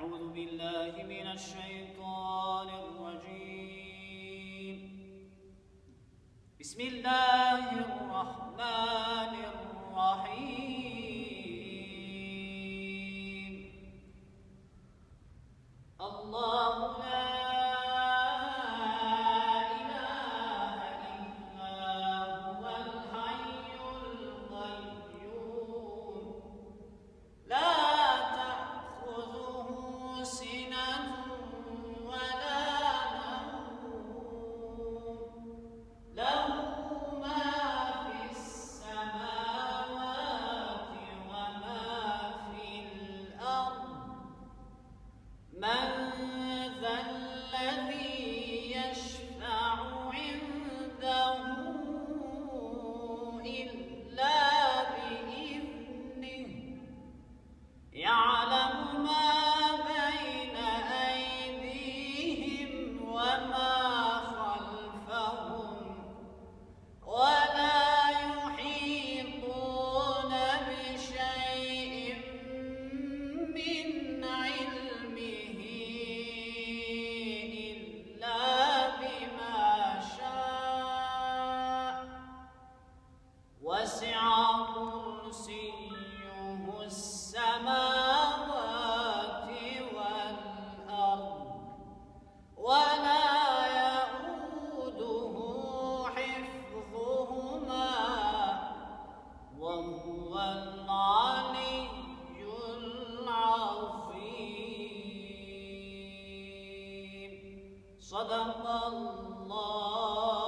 أعوذ بالله من الشيطان الرجيم. بسم الله الرحمن الرحيم. الله لا من ذا الذي يشفع عنده إلا بإذنه يعلم ما بين أيديهم وما خلفهم ولا يحيطون بشيء من علمه وسع كرسيه السماوات والأرض ولا يئوده حفظهما وهو العلي العظيم. صدق الله.